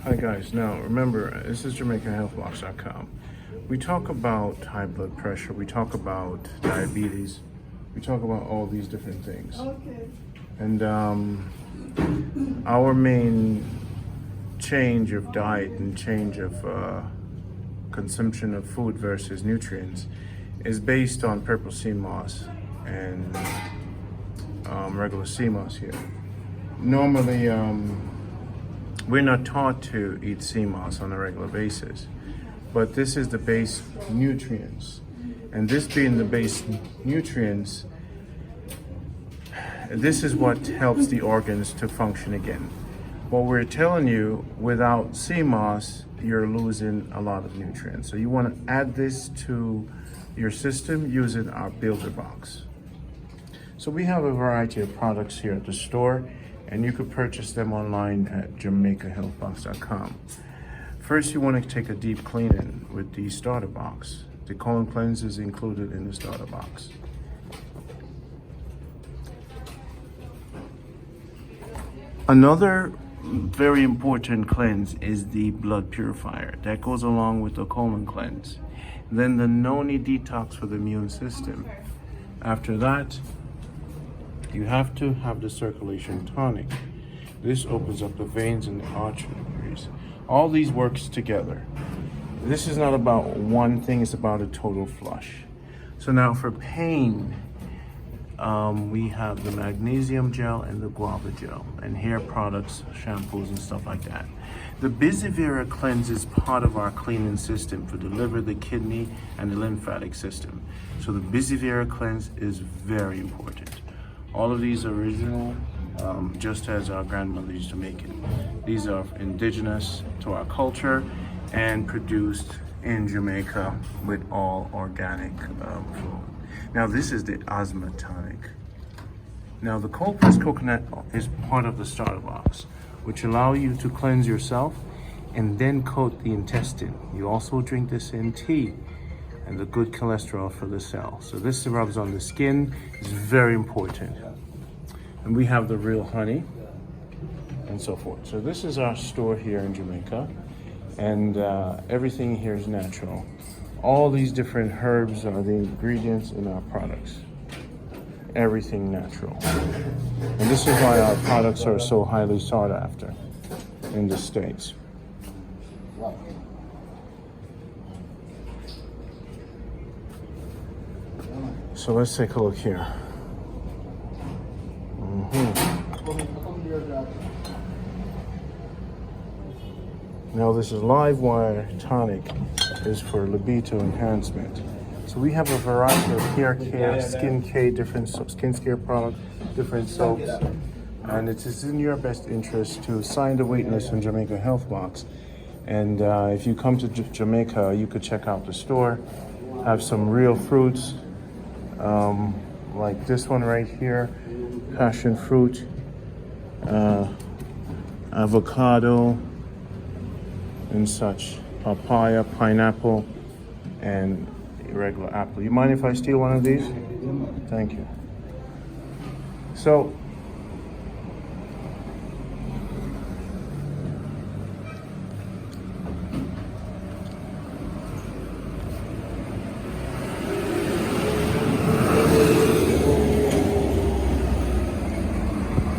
Hi guys, now remember, this is JamaicanHealthBox.com. We talk about high blood pressure, we talk about diabetes, we talk about all these different things. Okay. And our main change of diet and change of consumption of food versus nutrients is based on purple sea moss and regular sea moss here. Normally, we're not taught to eat sea moss on a regular basis, but this is the base nutrients. And this being the base nutrients, this is what helps the organs to function again. What we're telling you, without sea moss, you're losing a lot of nutrients. So you want to add this to your system using our builder box. So we have a variety of products here at the store, and you could purchase them online at JamaicaHealthBox.com. First, you want to take a deep cleaning with the starter box. The colon cleanse is included in the starter box. Another very important cleanse is the blood purifier. That goes along with the colon cleanse. Then the noni detox for the immune system. After that, you have to have the circulation tonic. This opens up the veins and the arteries. All these works together. This is not about one thing, it's about a total flush. So now for pain, we have the magnesium gel and the guava gel, and hair products, shampoos and stuff like that. The Bizivera cleanse is part of our cleaning system for the liver, the kidney, and the lymphatic system. So the Bizivera cleanse is very important. All of these are original, just as our grandmother used to make it. These are indigenous to our culture and produced in Jamaica with all organic food. Now this is the asthma tonic. Now the cold pressed coconut is part of the starter box, which allow you to cleanse yourself and then coat the intestine. You also drink this in tea, and the good cholesterol for the cell. So this rubs on the skin, is very important. And we have the real honey and so forth. So this is our store here in Jamaica, and everything here is natural. All these different herbs are the ingredients in our products. Everything natural. And this is why our products are so highly sought after in the States. So let's take a look here. Now this is Live Wire Tonic, is for libido enhancement. So we have a variety of hair care, skin care, different skin care products, different soaps. And it is in your best interest to sign the wait list on Jamaica Health Box. And if you come to Jamaica, you could check out the store, have some real fruits, like this one right here, passion fruit, avocado, and such, papaya, pineapple, and regular apple. You mind if I steal one of these? Thank you. So